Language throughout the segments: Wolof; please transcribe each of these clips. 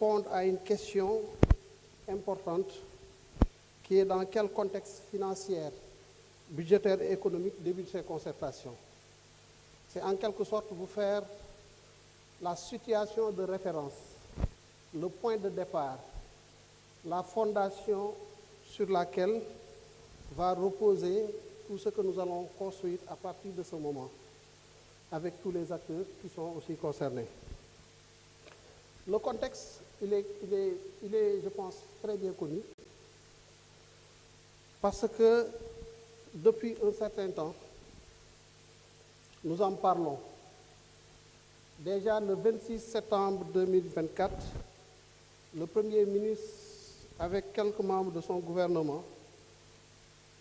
répondre à une question importante qui est dans quel contexte financier, budgétaire et économique débutent ces concertations. C'est en quelque sorte vous faire la situation de référence, le point de départ, la fondation sur laquelle va reposer tout ce que nous allons construire à partir de ce moment, avec tous les acteurs qui sont aussi concernés. Le contexte, il est, je pense, très bien connu, parce que depuis un certain temps, nous en parlons. Déjà le 26 septembre 2024, le Premier ministre, avec quelques membres de son gouvernement,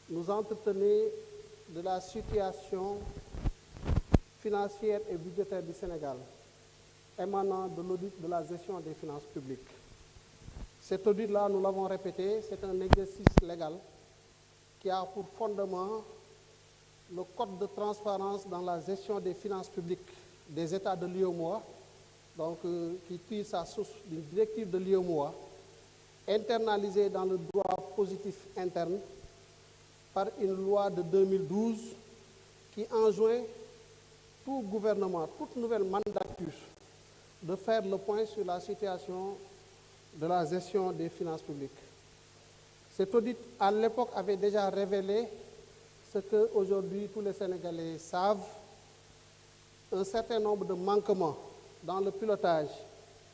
nous entretenait de la situation financière et budgétaire du Sénégal, émanant de l'audit de la gestion des finances publiques. Cet audit-là, nous l'avons répété, c'est un exercice légal qui a pour fondement le code de transparence dans la gestion des finances publiques des États de l'UEMOA, donc qui tire sa source d'une directive de l'UEMOA, internalisée dans le droit positif interne par une loi de 2012 qui enjoint tout gouvernement, toute nouvelle mandature de faire le point sur la situation de la gestion des finances publiques. Cet audit, à l'époque, avait déjà révélé ce qu'aujourd'hui tous les Sénégalais savent, un certain nombre de manquements dans le pilotage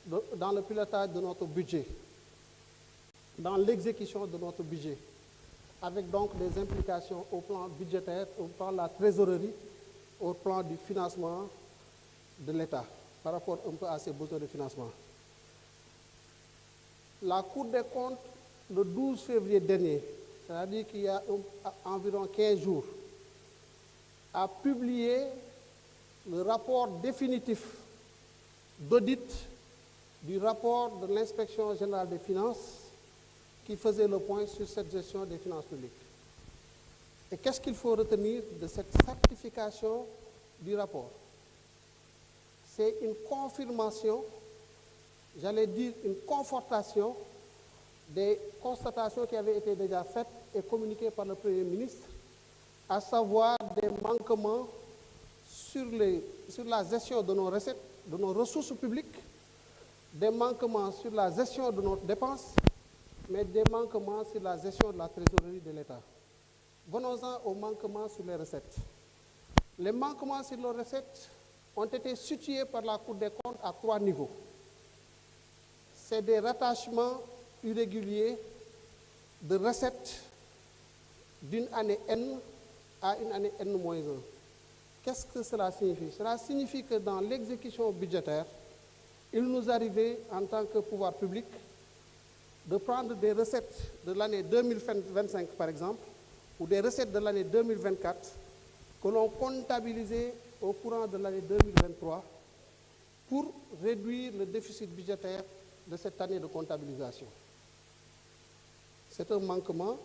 de notre budget, dans l'exécution de notre budget, avec donc des implications au plan budgétaire, au plan de la trésorerie, au plan du financement de l'État, par rapport un peu à ses besoins de financement. La Cour des comptes, le 12 février dernier, c'est-à-dire qu'il y a environ 15 jours, a publié le rapport définitif d'audit du rapport de l'Inspection générale des finances qui faisait le point sur cette gestion des finances publiques. Et qu'est-ce qu'il faut retenir de cette certification du rapport? C'est une confirmation, j'allais dire une confortation des constatations qui avaient été déjà faites et communiquées par le Premier ministre, à savoir des manquements sur la gestion de nos recettes, de nos ressources publiques, des manquements sur la gestion de nos dépenses, mais des manquements sur la gestion de la trésorerie de l'État. Venons-en aux manquements sur les recettes. Les manquements sur les recettes ont été situés par la Cour des comptes à 3 niveaux. C'est des rattachements irréguliers de recettes d'une année N à une année N-1. Qu'est-ce que cela signifie? Cela signifie que dans l'exécution budgétaire, il nous arrivait en tant que pouvoir public de prendre des recettes de l'année 2025 par exemple, ou des recettes de l'année 2024 que l'on comptabilisait au courant de l'année 2023 pour réduire le déficit budgétaire de cette année de comptabilisation. C'est un manquement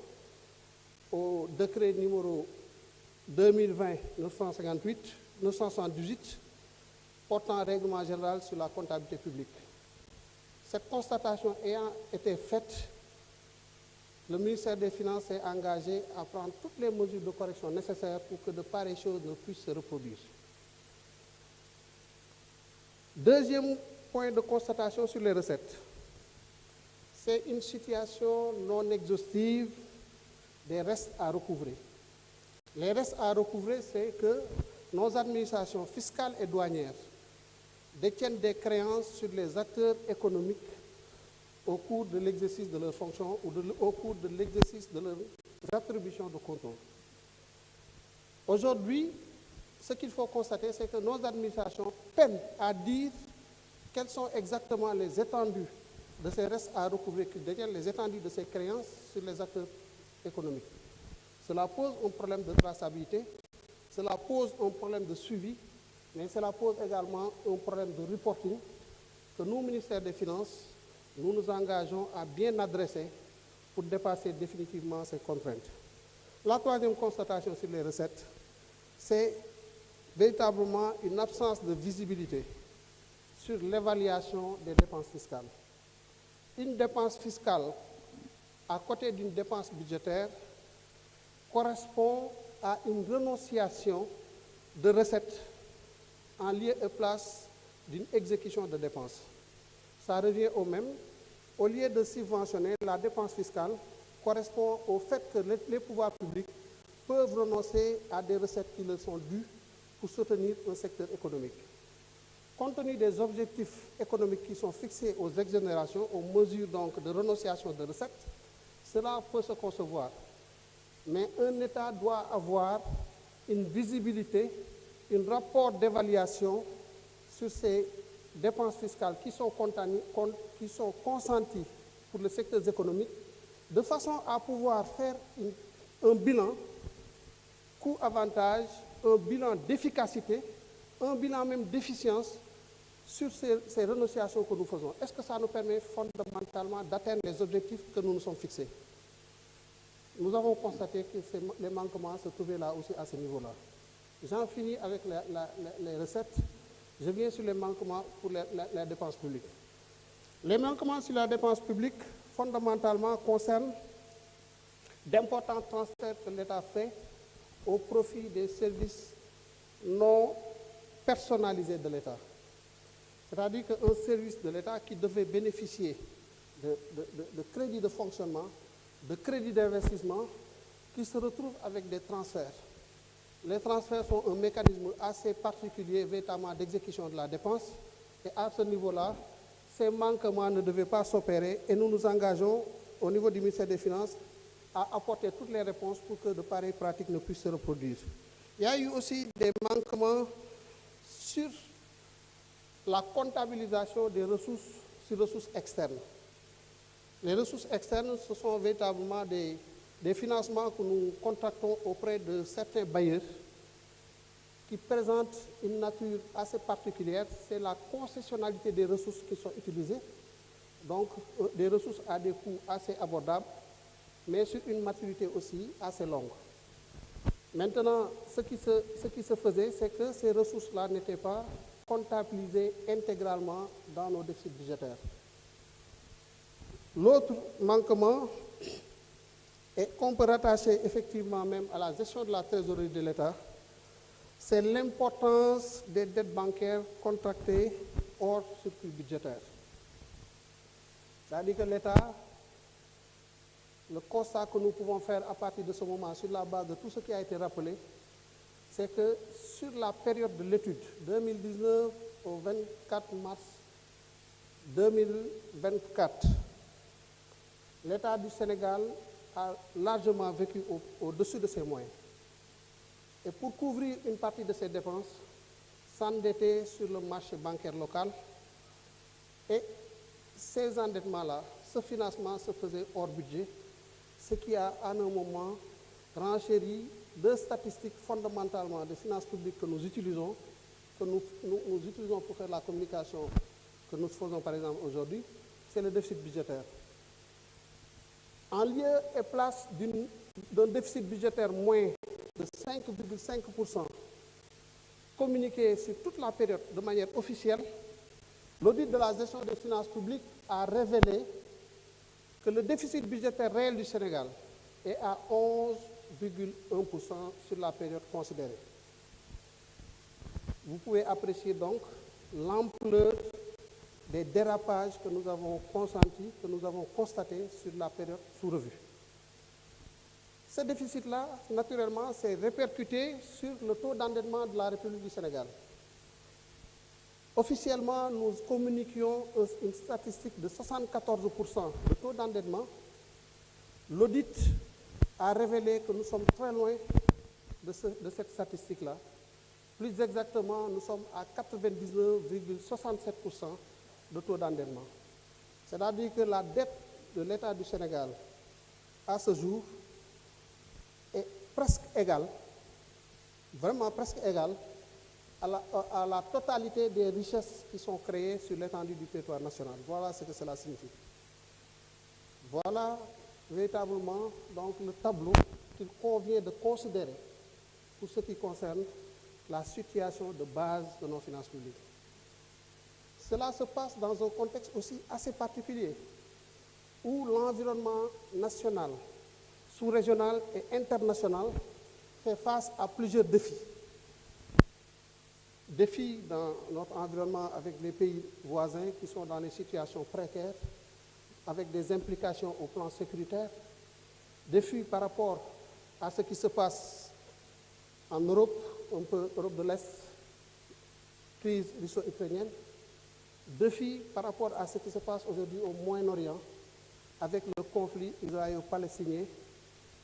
au décret numéro 2020-978 portant règlement général sur la comptabilité publique. Cette constatation ayant été faite, le ministère des Finances s'est engagé à prendre toutes les mesures de correction nécessaires pour que de pareilles choses ne puissent se reproduire. Deuxième point de constatation sur les recettes, c'est une situation non exhaustive des restes à recouvrer. Les restes à recouvrer, c'est que nos administrations fiscales et douanières détiennent des créances sur les acteurs économiques au cours de l'exercice de leurs fonctions ou au cours de l'exercice de leurs attributions de contrôle. Aujourd'hui, ce qu'il faut constater, c'est que nos administrations peinent à dire quelles sont exactement les étendues de ces restes à recouvrer, qui détiennent les étendues de ces créances sur les acteurs économiques. Cela pose un problème de traçabilité, cela pose un problème de suivi, mais cela pose également un problème de reporting que nous, ministère des Finances, nous nous engageons à bien adresser pour dépasser définitivement ces contraintes. La troisième constatation sur les recettes, c'est véritablement une absence de visibilité sur l'évaluation des dépenses fiscales. une dépense fiscale à côté d'une dépense budgétaire correspond à une renonciation de recettes en lieu et place d'une exécution de dépenses. Ça revient au même. Au lieu de subventionner, la dépense fiscale correspond au fait que les pouvoirs publics peuvent renoncer à des recettes qui leur sont dues pour soutenir un secteur économique. Compte tenu des objectifs économiques qui sont fixés aux exonérations, aux mesures donc de renonciation de recettes, cela peut se concevoir. Mais un État doit avoir une visibilité, un rapport d'évaluation sur ces dépenses fiscales qui sont consenties pour les secteurs économiques, de façon à pouvoir faire un bilan coût-avantage, un bilan d'efficacité, un bilan même d'efficience sur ces renonciations que nous faisons. Est-ce que ça nous permet fondamentalement d'atteindre les objectifs que nous nous sommes fixés? Nous avons constaté que les manquements se trouvaient là aussi à ce niveau-là. J'en finis avec les recettes. Je viens sur les manquements pour les dépenses publiques. Les manquements sur la dépense publique, fondamentalement, concernent d'importants transferts que l'État fait au profit des services non personnalisés de l'État. C'est-à-dire qu'un service de l'État qui devait bénéficier de crédits de fonctionnement, de crédits d'investissement, qui se retrouve avec des transferts. Les transferts sont un mécanisme assez particulier, véritablement, d'exécution de la dépense. Et à ce niveau-là, ces manquements ne devaient pas s'opérer et nous nous engageons au niveau du ministère des Finances à apporter toutes les réponses pour que de pareilles pratiques ne puissent se reproduire. Il y a eu aussi des manquements sur la comptabilisation des ressources sur ressources externes. Les ressources externes, ce sont véritablement des financements que nous contractons auprès de certains bailleurs qui présentent une nature assez particulière. C'est la concessionnalité des ressources qui sont utilisées, donc des ressources à des coûts assez abordables, mais sur une maturité aussi assez longue. Maintenant, ce qui se faisait, c'est que ces ressources-là n'étaient pas comptabilisées intégralement dans nos déficits budgétaires. L'autre manquement, et qu'on peut rattacher effectivement même à la gestion de la trésorerie de l'État, c'est l'importance des dettes bancaires contractées hors circuit budgétaire. C'est-à-dire que l'État, le constat que nous pouvons faire à partir de ce moment, sur la base de tout ce qui a été rappelé, c'est que sur la période de l'étude, 2019 au 24 mars 2024, l'État du Sénégal a largement vécu au-dessus de ses moyens. Et pour couvrir une partie de ses dépenses, s'endetter sur le marché bancaire local. Et ces endettements-là, ce financement se faisait hors budget, ce qui a à un moment renchéri deux statistiques fondamentalement des finances publiques que nous utilisons pour faire la communication que nous faisons par exemple aujourd'hui, c'est le déficit budgétaire. En lieu et place d'un déficit budgétaire moins de 5,5% communiqué sur toute la période de manière officielle, l'audit de la gestion des finances publiques a révélé que le déficit budgétaire réel du Sénégal est à 11,1% sur la période considérée. Vous pouvez apprécier donc l'ampleur des dérapages que nous avons consentis, que nous avons constatés sur la période sous revue. Ce déficit-là, naturellement, s'est répercuté sur le taux d'endettement de la République du Sénégal. Officiellement, nous communiquions une statistique de 74% de taux d'endettement. L'audit a révélé que nous sommes très loin de cette statistique-là. Plus exactement, nous sommes à 99,67% de taux d'endettement. C'est-à-dire que la dette de l'État du Sénégal, à ce jour, est presque égale, vraiment presque égale, à la totalité des richesses qui sont créées sur l'étendue du territoire national. Voilà ce que cela signifie. Voilà véritablement donc le tableau qu'il convient de considérer pour ce qui concerne la situation de base de nos finances publiques. Cela se passe dans un contexte aussi assez particulier. où l'environnement national, sous-régional et international fait face à plusieurs défis. Défis dans notre environnement avec les pays voisins qui sont dans des situations précaires, avec des implications au plan sécuritaire, défis par rapport à ce qui se passe en Europe, un peu Europe de l'Est, crise russo-ukrainienne, défis par rapport à ce qui se passe aujourd'hui au Moyen-Orient, avec le conflit israélo-palestinien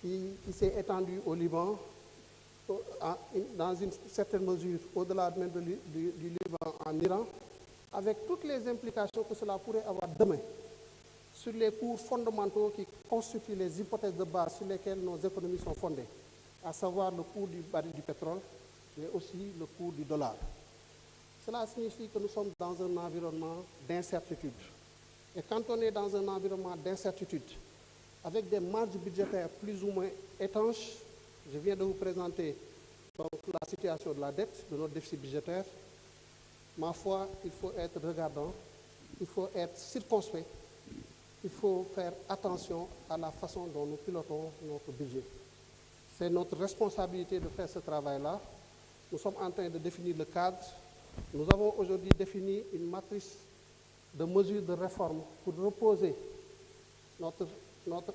qui s'est étendu au Liban, dans une certaine mesure au-delà même du Liban en Iran, avec toutes les implications que cela pourrait avoir demain sur les cours fondamentaux qui constituent les hypothèses de base sur lesquelles nos économies sont fondées, à savoir le cours du baril du pétrole, mais aussi le cours du dollar. Cela signifie que nous sommes dans un environnement d'incertitude. Et quand on est dans un environnement d'incertitude, avec des marges budgétaires plus ou moins étanches, je viens de vous présenter donc la situation de la dette, de notre déficit budgétaire. Ma foi, il faut être regardant, il faut être circonspect, il faut faire attention à la façon dont nous pilotons notre budget. C'est notre responsabilité de faire ce travail-là. Nous sommes en train de définir le cadre. Nous avons aujourd'hui défini une matrice de mesures de réforme pour reposer notre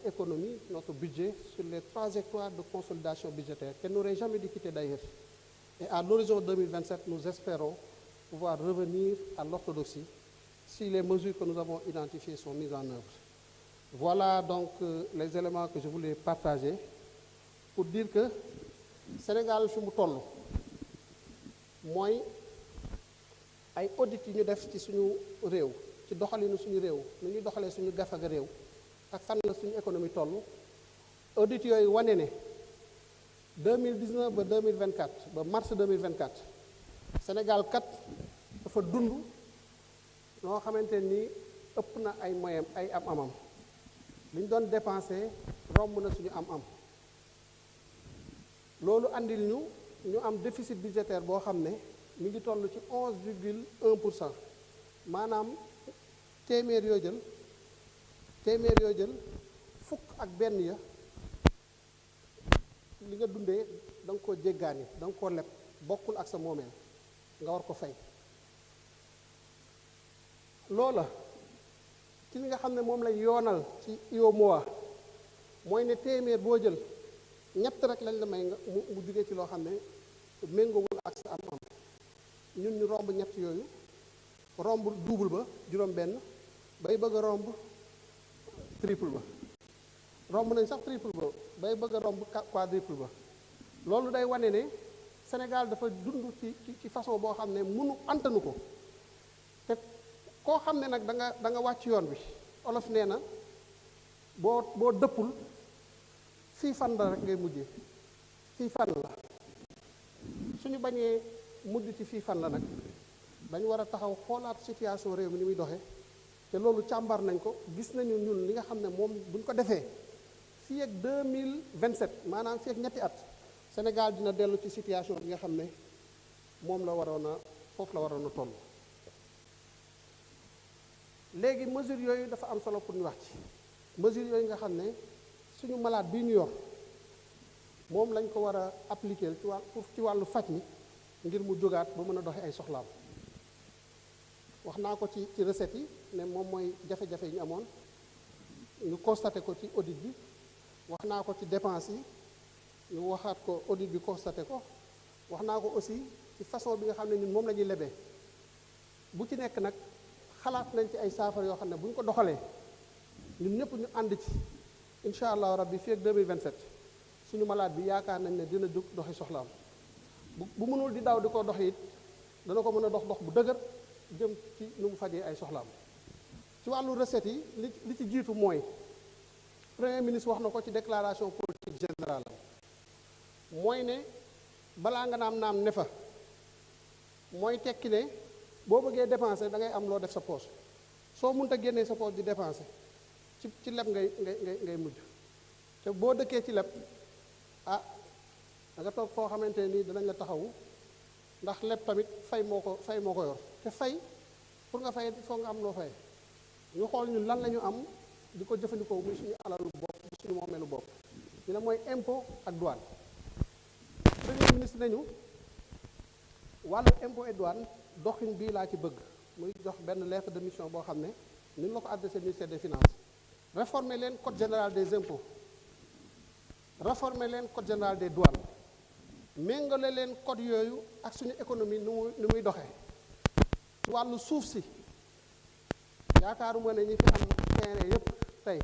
économie, notre budget sur les trajectoires de consolidation budgétaire qu'elle n'aurait jamais dû quitter d'ailleurs. Et à l'horizon 2027, nous espérons pouvoir revenir à l'orthodoxie si les mesures que nous avons identifiées sont mises en œuvre. Voilà donc les éléments que je voulais partager pour dire que Sénégal fi mu toll mooy ay audit yi ñu def ci suñu réew ci doxalinu suñu réew nu ñuy doxalee suñu gafaga réew ak fan la suñu économie toll audit yooyu wane ne 2019 ba 2024 ba mars 2024 Sénégal kat dafa dund loo xamante ni ëpp na ay moyens ay am-amam li ñu doon dépensé romb na suñu am-am loolu andil ñu am déficit budgétaire boo xam ne mi ngi toll ci 11,1%, maanaam téeméer yoo jël fukk ak benn ya li nga dundee da nga koo jéggaani da nga koo leb bokkul ak sa moomeel nga war ko fay loola ci li nga xam ne moom lañ yoonal ci UEMOA mooy ne téeméer boo jël ñett rek lañ la may nga mu jugee ci loo xam ne méngoowul ak sa am-am ñun ñu romb ñett yooyu romb double ba juróom benn bay bëgg a romb triple ba romb nañ sax triple ba bay bëgg a romb quadruple ba loolu day wane ne Sénégal dafa dund ci façon boo xam ne mënu antanu ko te koo xam ne nag da nga wàcc yoon bi olof nee na boo dëppul fii fan la rek ngay mujjee fii fan la suñu bañee mujj ci fii fan la nag dañu war a taxaw xoolaat situation réew mi ni muy doxee te loolu càmbar nañ ko gis nañu ñun li nga xam ne moom buñ ko defee fii ak 2027 maanaam fii ak ñetti at Sénégal dina dellu ci situation bi nga xam ne moom la waroon a foofu la waroon a toll. léegi mesures yooyu dafa am solo pour ñu wax ci mesures yooyu nga xam ne suñu malade bii ñu yor moom lañ ko war a appliquer ci wàllu faj mi ngir mu jógaat ba mën a doxe ay soxlaam wax naa ko ci recettes yi ne moom mooy jafe-jafe yi ñu amoon ñu constaté ko ci audit bi wax naa ko ci dépenses yi ñu waxaat ko audit bi constaté ko wax naa ko aussi ci façon bi nga xam ne ñun moom la ñuy lebee bu ci nekk nag xalaat nañ ci ay saafara yoo xam ne bu ñu ko doxalee ñun ñëpp ñu ànd ci incha allah rabbi fii ak 2027 suñu malade bi yaakaar nañ ne dina jóg doxi soxlaam bu mënul di daw di ko dox it dana ko mën a dox bu dëgër jëm ci nu mu fajee ay soxlaam ci wàllu recettes yi li ci jiitu mooy premier ministre wax na ko ci déclaration politique générale mooy ne balaa nga naam ne fa mooy tekki ne boo bëggee dépenser da ngay am loo def sa poche soo mënta génnee sa poche di dépenser ci leb ngay mujj te boo dëkkee ci leb da nga toog foo xamante nii dinañ la taxawu ndax leb tamit fay moo ko yor te fay pour nga fay il faut nga am loo fay ñu xool ñun lan la ñu am di ko jëfandikoo muy suñu alalu bopp di suñu moomeelu bopp ñu ne mooy impôt ak douane. Premier ministre nañu wàllu impôt et douane doxin bii laa ci bëgg muy jox benn lettre de mission boo xam ne ni la ko adressé ministère des finances réformer leen code général des impôts réformer leen code général des douanes méngale leen code yooyu ak suñu économie ni muy doxee ci wàllu suuf si yaakaaruma ne ñi fi am terrain yépp tey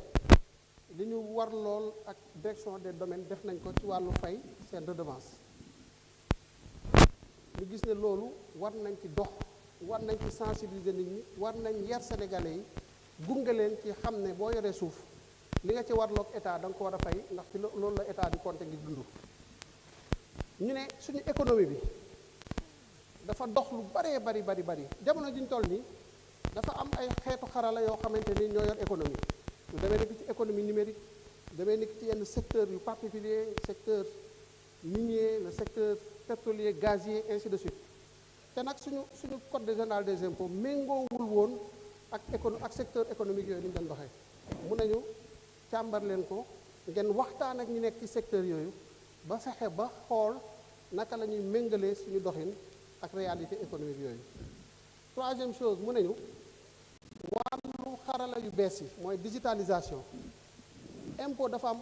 li ñu war lool ak direction des domaines def nañ ko ci wàllu fay seen redevance ñu gis ne loolu war nañ ci dox war nañ ci sensibiliser nit ñi war nañ yar sénégalais yi gunge leen ci xam ne boo yoree suuf li nga ci warloog état da nga ko war a fay ndax ci loolu la état di compter ngir dund. ñu ne suñu économie bi dafa dox lu baree bari jamono ji ñu toll nii dafa am ay xeetu xarala yoo xamante ni ñoo yor économie lu demee nekk ci économie numérique demee nekk ci yenn secteur yu particulier secteur minier le secteur pétrolier gazier ainsi de suite te nag suñu code général des impôts méngoowul woon ak secteur économique yooyu ni ñu doon doxee mun nañu càmbar leen ko ngeen waxtaan ak ñi nekk ci secteur yooyu ba fexe ba xool naka la ñuy méngalee suñu doxin ak réalité économique yooyu. Troisième chose mu nañu wàllu xarala yu bees yi mooy digitalisation impôt dafa am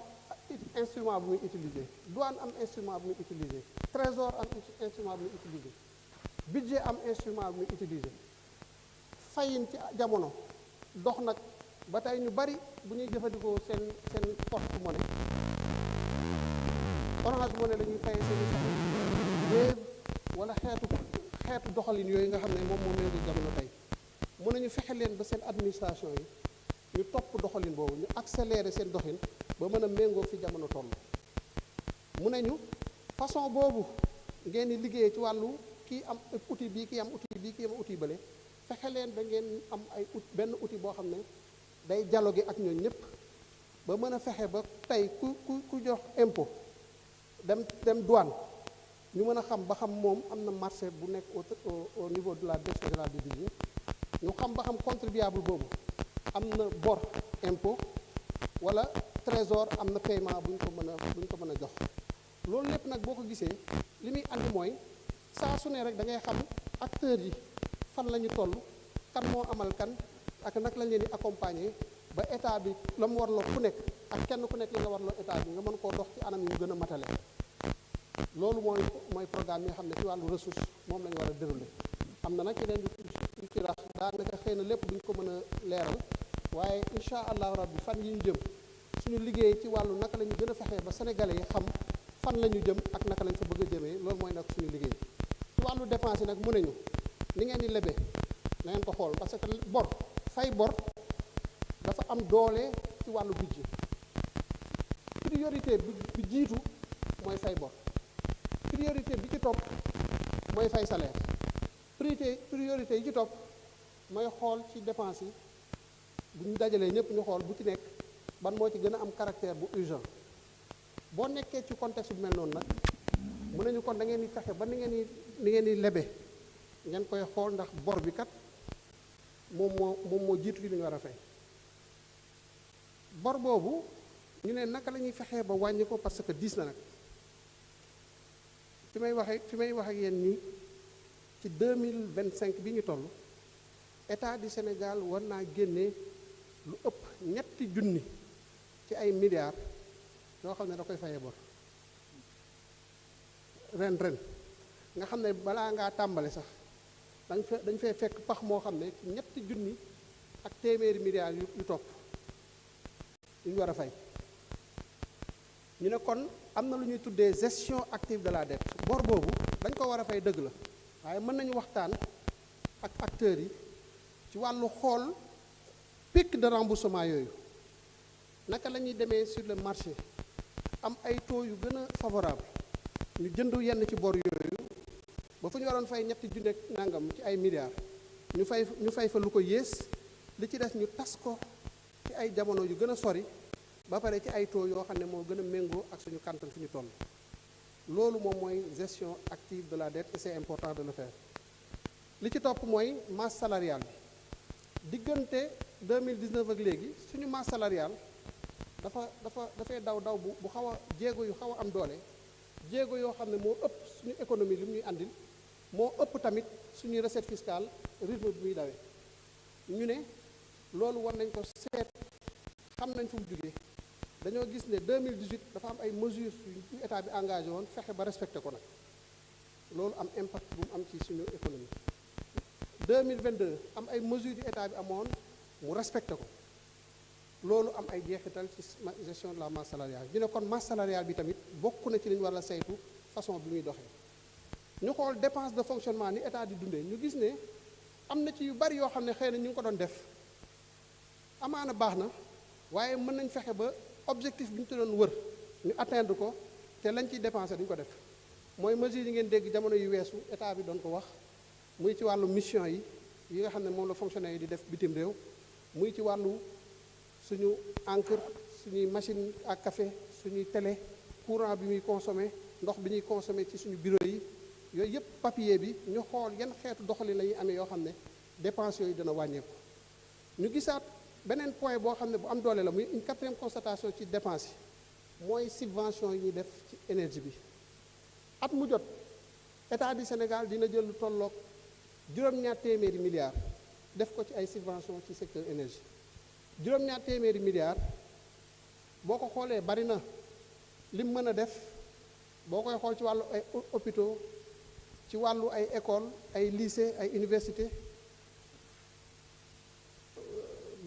instrument bu muy utiliser douane am instrument bu muy utiliser trésor am instrument bu muy utiliser budget am instrument bu muy utiliser fayin ci jamono dox nag ba tey ñu bari bu ñuy jëfandikoo seen porte monnaie Orange Money la ñuy fayee seen i soxla Wave wala xeetu doxalin yooyu nga xam ne moom méngoo jamono tey mën nañu fexe leen ba seen administration yi ñu topp doxalin boobu ñu accélérer seen doxin ba mën a méngoo fi jamono toll. mu nañu façon boobu ngeen di liggéeyee ci wàllu kii am outil bii kii am outil bii kii am outil bële fexe leen ba ngeen am ay benn outil boo xam ne day dialoguer ak ñooñu ñëpp ba mën a fexe ba tey ku jox impôt dem douane ñu mën a xam ba xam moom am na marché bu nekk au niveau de la direction générale du budget ñu xam ba xam contribuable boobu am na bor impôt wala trésor am na paiement bu ñu ko mën a jox loolu lépp nag boo ko gisee li muy andi mooy saa su ne rek da ngay xam acteurs yi fan la ñu toll kan moo amal kan ak nag lañ leen di accompagner ba état bi la mu warloo ku nekk ak kenn ku nekk li nga warloo état bi nga mën koo dox ci anam yi mu gën a matale loolu mooy programme yi nga xam ne ci wàllu ressource moom la ñu war a dérouler am na nag yeneen yu ci rax daanaka xëy na lépp duñ ko mën a leeral waaye incha allahu rabbi fan yi ñu jëm suñu liggéey ci wàllu naka la ñu gën a fexee ba sénégalais yi xam fan la ñu jëm ak naka lañ fa bëgg a jëmee loolu mooy nag suñu liggéey ci wàllu dépense yi nag mu nañu ni ngeen di lebe na ngeen ko xool parce que bor fay bor dafa am doole ci wàllu budget priorité bi jiitu mooy fay bor priorité bi ci topp mooy fay salaire priorité yi ci topp mooy xool ci dépense yi bu ñu dajalee ñëpp ñu xool bu ci nekk ban moo ci gën a am caractère bu urgent boo nekkee ci contexte bu mel noonu nag mën nañu kon da ngeen di fexe ba ni ngeen di lebe ngeen koy xool ndax bor bi kat moom moo jiitu li ñu war a fay bor boobu ñu ne naka la ñuy fexee ba wàññi ko parce que diis na nag fi may wax ak yéen nii ci 2025 bi ñu toll état du Sénégal war naa génne lu ëpp ñetti junni ci ay milliards yoo xam ne da koy fayee bor ren nga xam ne balaa ngaa tàmbale sax dañ fay fekk pax moo xam ne ñetti junni ak téeméeri milliards yu topp yu ñu war a fay ñu ne kon am na lu ñuy tuddee gestion active de la dette bor boobu dañ ko war a fay dëgg la waaye mën nañu waxtaan ak acteurs yi ci wàllu xool pic de remboursement yooyu naka la ñuy demee sur le marché am ay taux yu gën a favorable ñu jënd yenn ci bor yooyu ba fu ñu waroon fay ñetti junni ak nangam ci ay milliards ñu fay fa lu ko yées li ci des ñu tas ko ci ay jamono yu gën a sori ba pare ci ay taux yoo xam ne moo gën a méngoo ak suñu kantan fi ñu toll loolu moom mooy gestion active de la dette et c'est important de le faire li ci topp mooy masse salariale bi diggante 2019 ak léegi suñu masse salariale dafay daw bu xaw a jéego yu xaw a am doole jéego yoo xam ne moo ëpp suñu économie li mu ñuy àndil moo ëpp tamit suñuy recette fiscale rythme bi muy dawee ñu ne loolu war nañ ko seet xam nañ fu mu jógee dañoo gis ne 2018 dafa am ay mesures yu état bi engagé woon fexe ba respecté ko nag loolu am impact bu mu am ci suñu économie 2022 am ay mesures yu état bi amoon mu respecté ko loolu am ay jeexital ci gestion de la masse salariale ñu ne kon masse salariale bi tamit bokk na ci li ñu war a saytu façon bi muy doxee ñu xool dépense de fonctionnement ni état di dundee ñu gis ne am na ci yu bari yoo xam ne xëy na ñu ngi ko doon def amaana baax na waaye mën nañ fexe ba objectif bi ñu ci doon wër ñu atteindre ko te lañ ciy dépensé duñ ko def mooy mesures yi ngeen dégg jamono yu weesu état bi doon ko wax muy ci wàllu mission yi nga xam ne moom la fonctionnaire yi di def bitim réew muy ci wàllu suñu encre suñuy machine à café suñuy télé courant bi muy consommé ndox bi ñuy consommé ci suñu bureau yi yooyu yëpp papier bi ñu xool yan xeetu doxalin la ñuy amee yoo xam ne dépenses yooyu dana wàññeeku ñu gisaat beneen point boo xam ne bu am doole la muy une quatrième constatation ci dépense yi mooy subvention yi ñuy def ci énergie bi at mu jot état du Sénégal dina jël lu tolloog juróom-ñaar téeméeri milliards def ko ci ay subvention ci secteur énergie juróom-ñaar téeméeri milliards boo ko xoolee bari na lim mën a def boo koy xool ci wàllu ay hôpitaux ci wàllu ay école ay lycée ay université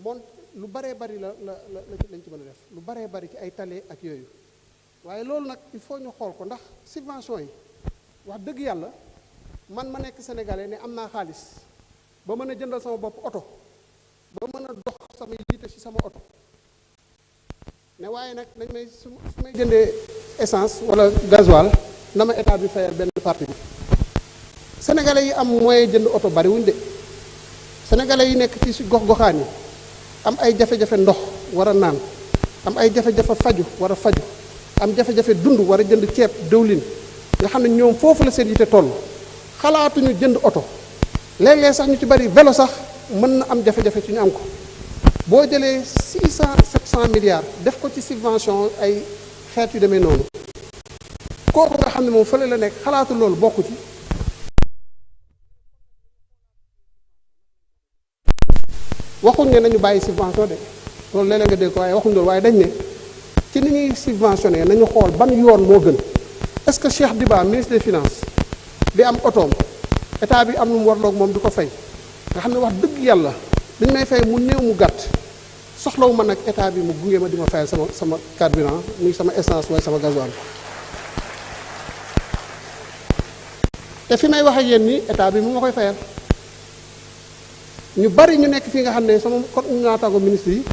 moom lu baree bari la lañ ci mën a def lu baree bari ci ay tali ak yooyu waaye loolu nag il faut ñu xool ko ndax subvention yi wax dëgg yàlla man ma nekk sénégalais ne am naa xaalis ba mën a jëndal sama bopp oto ba mën a dox sama yiite ci sama oto ne waaye nag dañ may su may jëndee essence wala gasoil na ma état bi fayal benn partie bi sénégalais yi am moyen jënd oto bari wuñ de sénégalais yi nekk ci gox-goxaan yi am ay jafe-jafe ndox war a naan am ay jafe-jafe faju war a faju am jafe-jafe dund war a jënd ceeb dëwlin nga xam ne ñoom foofu la seen yite toll xalaatuñu jënd oto léeg-léeg sax ñu ci bari vélo sax mën na am jafe-jafe ci ñu am ko boo jëlee 600-700 milliards def ko ci subvention ay xeet yu demee noonu kooku nga xam ne moom fële la nekk xalaatu loolu bokku ci waxuñ ne nañu bàyyi subvention de loolu léeg-léeg nga dégg ko waaye waxuñ loolu waaye dañ ne ci ni ñuy subventionné nañu xool ban yoon moo gën est-ce que Cheikh Diba ministre des finances bi am otoom état bi am lu mu warloog moom di ko fay nga xam ne wax dëgg yàlla dañ may fay mu néew mu gàtt soxlawu ma nag état bi mu gunge ma di ma fayal sama carburant muy sama essence waaye sama gasoil te fi may wax ak yéen ni état bi mu ma koy fayal ñu bari ñu nekk fii nga xam ne sama naataango ministre yi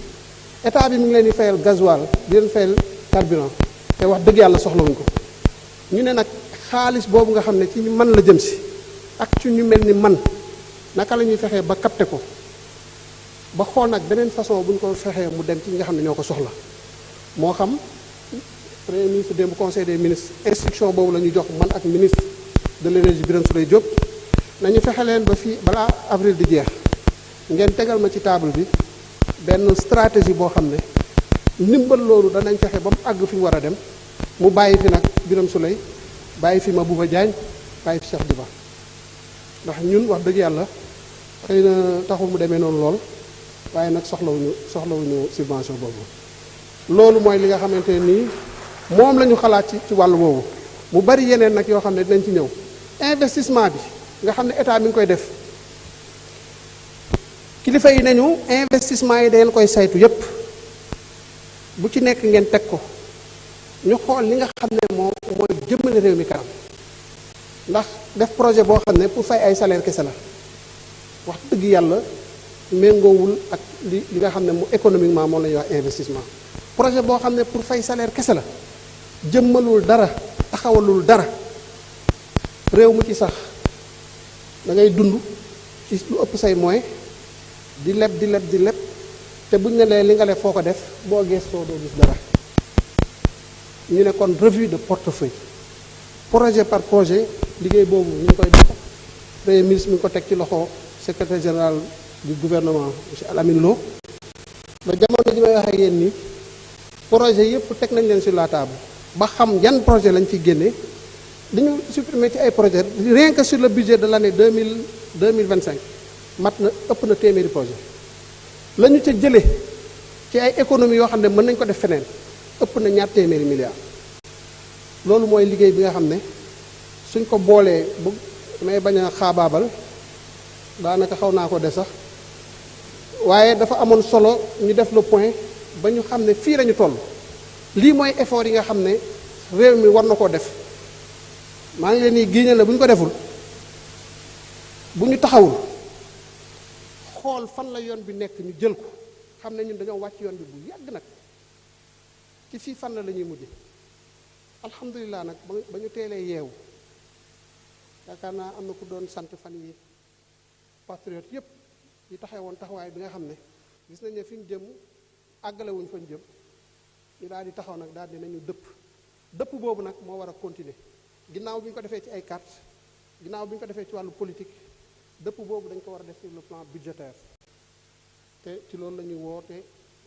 état bi mu ngi leen di fayal gasoil di leen fayal carburant te wax dëgg yàlla soxlawuñ ko ñu ne nag xaalis boobu nga xam ne ci man la jëm si ak ci ñu mel ni man naka la ñuy fexee ba capter ko ba xool nag beneen façon bu ñu ko fexee mu dem ci ñi nga xam ne ñoo ko soxla moo xam premier ministre démb conseil des ministres instruction boobu la ñu jox man ak ministre de l'énergie Birame Souleye Diop nañu fexe leen ba fii balaa avril di jeex ngeen tegal ma ci table bi benn stratégie boo xam ne ndimbal loolu danañ fexe ba mu àgg fi mu war a dem mu bàyyi fi nag Birame Souleye bàyyi fi Mabouba Diagne bàyyi fi Cheikh Diba ndax ñun wax dëgg yàlla xëy na taxul mu demee noonu lool waaye nag soxlawuñu subvention boobu loolu mooy li nga xamante nii moom la ñu xalaat ci wàllu boobu mu bari yeneen nag yoo xam ne dinañ ci ñëw investissement bi nga xam ne état mi ngi koy def kilifa yi nañu investissement yi dangeen koy saytu yépp bu ci nekk ngeen teg ko ñu xool li nga xam ne mooy jëmmale réew mi kanam ndax def projet boo xam ne pour fay ay salaire kese la wax dëgg yàlla méngoowul ak li nga xam ne mu économiquement moom la ñuy wax investissement projet boo xam ne pour fay salaire kese la jëmmalul dara taxawalul dara réew mu ci sax da ngay dund ci lu ëpp say moyens di leb te buñ ne lee li nga leb foo ko def boo gëstoo doo gis dara ñu ne kon revue de portefeuille projet par projet liggéey boobu ñu ngi koy def premier ministre mi ngi ko teg ci loxo secrétaire général du gouvernement monsieur Alamine Lo ba jamono ji may wax ak yéen nii projet yëpp teg nañ leen sur la table ba xam yan projet lañ fi génne dañu supprimer ci ay projet rien que sur le budget de l'année 2025 mat na ëpp na téeméeri projet la ñu ca jële ci ay économies yoo xam ne mën nañ ko def feneen ëpp na ñaar téeméeri milliards loolu mooy liggéey bi nga xam ne suñ ko boolee bu may bañ a xaabaabal daanaka xaw naa ko de sax waaye dafa amoon solo ñu def le point ba ñu xam ne fii lañu toll lii mooy effort yi nga xam ne réew mi war na koo def maa ngi leen di génne la bu ñu ko deful bu ñu taxawul xool fan la yoon bi nekk ñu jël ko xam ne ñun dañoo wàcc yoon bi bu yàgg nag ci fii fan la ñuy mujje alhamdulilah nag ba ñu teelee yeewu yaakaar naa am na ku doon sant fan yi patriote yépp yi taxaw woon taxawaay bi nga xam ne gis nañ ne fi ñu jëm àggalewuñ fa ñu jëm ñu daal di taxaw nag daal di nañu dëpp boobu nag moo war a continuer ginnaaw bi ñu ko defee ci ay carte ginnaaw bi ñu ko defee ci wàllu politique dëpp boobu dañ ko war a def sur le plan budgétaire te ci loolu la ñuy woote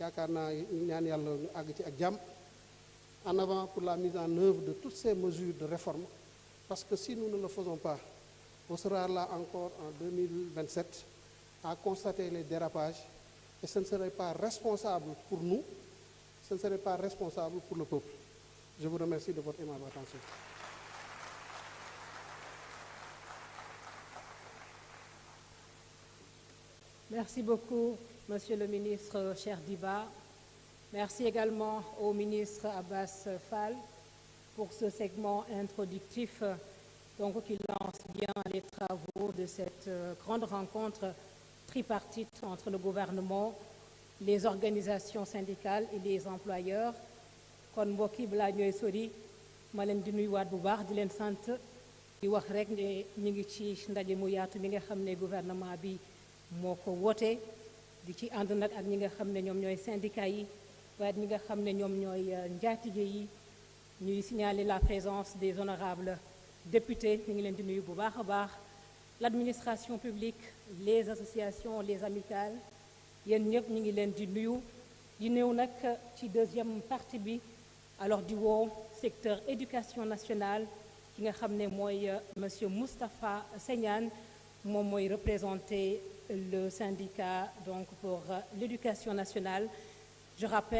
yaakaar naa ñu ñaan yàlla ñu àgg ci ak jàmm en avant pour la mise en œuvre de toutes ces mesures de réforme parce que si nous ne le faisons pas on sera là encore en 2027 à constater les dérapages et ce ne serait pas responsable pour nous, ce ne serait pas responsable pour le peuple. Je vous remercie de votre aimable attention. Merci beaucoup, Monsieur le ministre Cheikh Diba. Merci également au ministre Abbas Fall pour ce segment introductif donc, qui lance bien les travaux de cette grande rencontre tripartite entre le gouvernement, les organisations syndicales et les employeurs. kon mbokk yi balaa ñooy sori ma leen di nuyuwaat bu baax di leen sant di wax rek ne ñu ngi ci ndaje mu yaatu mi nga xam ne gouvernement bi moo ko woote di ci ànd nag ak ñi nga xam ne ñoom ñooy syndicat yi waaye ñi nga xam ne ñoom ñooy njaatige yi ñuy signaler la présence des honorables députés ñu ngi leen di nuyu bu baax a baax l'administration publique les associations les amicales yéen ñëpp ñu ngi leen di nuyu di ñëw nag ci deuxième partie bi alors di woo secteur éducation nationale ki nga xam ne mooy monsieur Moustapha Segnane moom mooy représenter le syndicat donc pour l'éducation nationale je rappelle